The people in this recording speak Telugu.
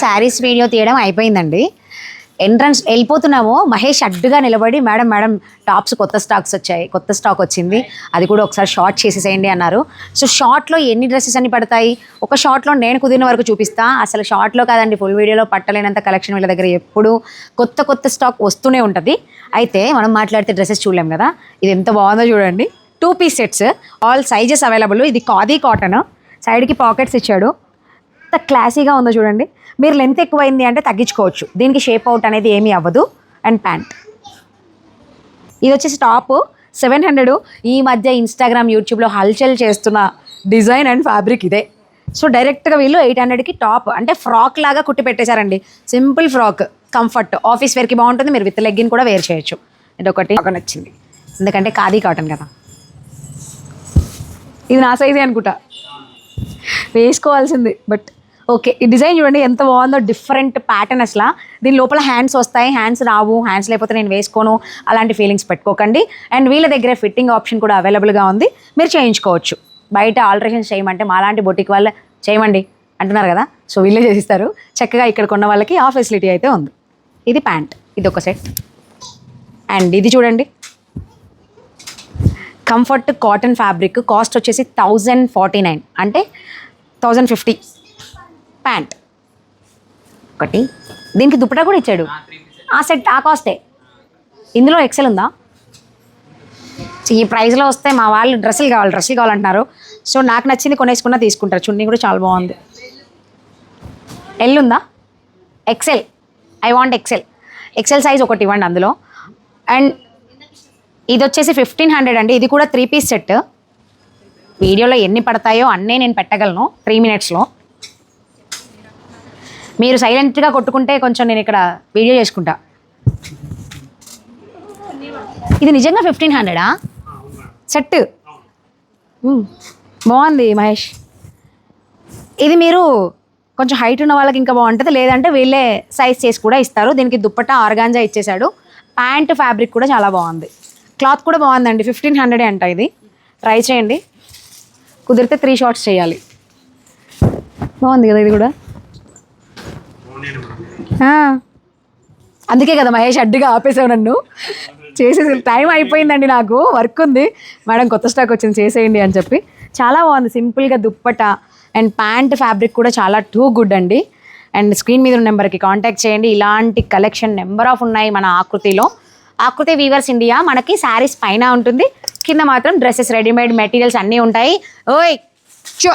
శారీస్ వీడియో తీయడం అయిపోయిందండి. ఎంట్రన్స్ వెళ్ళిపోతున్నాము, మహేష్ అడ్డుగా నిలబడి మేడం మేడం టాప్స్ కొత్త స్టాక్ వచ్చింది, అది కూడా ఒకసారి షార్ట్ చేసేసేయండి అన్నారు. సో షార్ట్లో ఎన్ని డ్రెస్సెస్ అన్ని పడతాయి, ఒక షార్ట్లో నేను కుదిరిన వరకు చూపిస్తా. అసలు షార్ట్లో కాదండి, ఫుల్ వీడియోలో పట్టలేనంత కలెక్షన్ వీళ్ళ దగ్గర ఎప్పుడు కొత్త స్టాక్ వస్తూనే ఉంటుంది. అయితే మనం మాట్లాడితే డ్రెస్సెస్ చూడలేం కదా. ఇది ఎంత బాగుందో చూడండి, 2 piece sets, all sizes available. ఇది ఖాదీ కాటన్, సైడ్కి పాకెట్స్ ఇచ్చాడు, ఎంత క్లాసీగా ఉందో చూడండి. మీరు లెంత్ ఎక్కువైంది అంటే తగ్గించుకోవచ్చు, దీనికి షేప్ అవుట్ అనేది ఏమీ అవ్వదు. అండ్ ప్యాంట్ ఇది వచ్చేసి టాప్ 700. ఈ మధ్య ఇన్స్టాగ్రామ్ యూట్యూబ్లో హల్చల్ చేస్తున్న డిజైన్ అండ్ ఫ్యాబ్రిక్ ఇదే. సో డైరెక్ట్గా వీళ్ళు 800కి టాప్ అంటే ఫ్రాక్ లాగా కుట్టి పెట్టేశారండి. సింపుల్ ఫ్రాక్, కంఫర్ట్, ఆఫీస్ వేర్కి బాగుంటుంది. మీరు విత్ లెగ్గిన్ కూడా వేర్ చేయొచ్చు. ఇది ఒకటి నాకు నచ్చింది, ఎందుకంటే ఖాదీ కాటన్ కదా. ఇది నా సైజే అనుకుంటా, వేసుకోవాల్సింది. బట్ ఓకే, ఈ డిజైన్ చూడండి ఎంత బాగుందో, డిఫరెంట్ ప్యాటర్న్. అసలు దీని లోపల హ్యాండ్స్ వస్తాయి, హ్యాండ్స్ రావు, హ్యాండ్స్ లేకపోతే నేను వేసుకోను అలాంటి ఫీలింగ్స్ పెట్టుకోకండి. అండ్ వీళ్ళ దగ్గర ఫిట్టింగ్ ఆప్షన్ కూడా అవైలబుల్గా ఉంది, మీరు చేయించుకోవచ్చు. బయట ఆల్టరేషన్స్ చేయమంటే మాలాంటి బొటిక్ వాళ్ళ చేయమండి అంటున్నారు కదా, సో వీళ్ళే చేసిస్తారు చక్కగా. ఇక్కడ కొన్న వాళ్ళకి ఆ ఫెసిలిటీ అయితే ఉంది. ఇది ప్యాంట్, ఇది ఒక సెట్. అండ్ ఇది చూడండి, కంఫర్ట్ కాటన్ ఫ్యాబ్రిక్, కాస్ట్ వచ్చేసి 1049 అంటే 1050. ప్యాంట్ ఒకటి, దీనికి దుప్పటా కూడా ఇచ్చాడు. ఆ సెట్ ఆ కాస్టే. ఇందులో ఎక్సెల్ ఉందా? ఈ ప్రైస్లో వస్తే మా వాళ్ళు డ్రెస్సులు కావాలంటున్నారు. సో నాకు నచ్చింది కొనేసుకున్నా తీసుకుంటారు. చున్నీ కూడా చాలా బాగుంది. ఎల్ ఉందా? XL, I want XL size ఒకటి ఇవ్వండి అందులో. అండ్ ఇది వచ్చేసి 1500 అండి. ఇది కూడా 3 పీస్ సెట్. వీడియోలో ఎన్ని పడతాయో అన్నీ నేను పెట్టగలను 3 మినిట్స్లో. మీరు సైలెంట్గా కొట్టుకుంటే కొంచెం నేను ఇక్కడ వీడియో చేసుకుంటా. ఇది నిజంగా 1500 సెట్. బాగుంది మహేష్. ఇది మీరు కొంచెం హైట్ ఉన్న వాళ్ళకి ఇంకా బాగుంటుంది, లేదంటే వీళ్ళే సైజ్ చేసి కూడా ఇస్తారు. దీనికి దుప్పట్టా ఆర్గాంజా ఇచ్చేసాడు. ప్యాంట్ ఫ్యాబ్రిక్ కూడా చాలా బాగుంది, క్లాత్ కూడా బాగుందండి. 1500 అంట. ఇది ట్రై చేయండి, కుదిరితే 3 షార్ట్స్ చేయాలి. బాగుంది కదా ఇది కూడా. అందుకే కదా మహేష్ అడ్డుగా ఆపేసావు నన్ను. చేసేసి టైం అయిపోయిందండి, నాకు వర్క్ ఉంది. మేడం కొత్త స్టాక్ వచ్చింది చేసేయండి అని చెప్పి. చాలా బాగుంది, సింపుల్గా దుప్పట అండ్ ప్యాంట్ ఫ్యాబ్రిక్ కూడా చాలా టూ గుడ్ అండి. అండ్ స్క్రీన్ మీద ఉన్న నెంబర్కి కాంటాక్ట్ చేయండి. ఇలాంటి కలెక్షన్ నెంబర్ ఆఫ్ ఉన్నాయి మన ఆకృతిలో. ఆకృతి వీవర్స్ ఇండియా. మనకి శారీస్ పైన ఉంటుంది, కింద మాత్రం డ్రెస్సెస్ రెడీమేడ్ మెటీరియల్స్ అన్నీ ఉంటాయి. ఓయ్ చో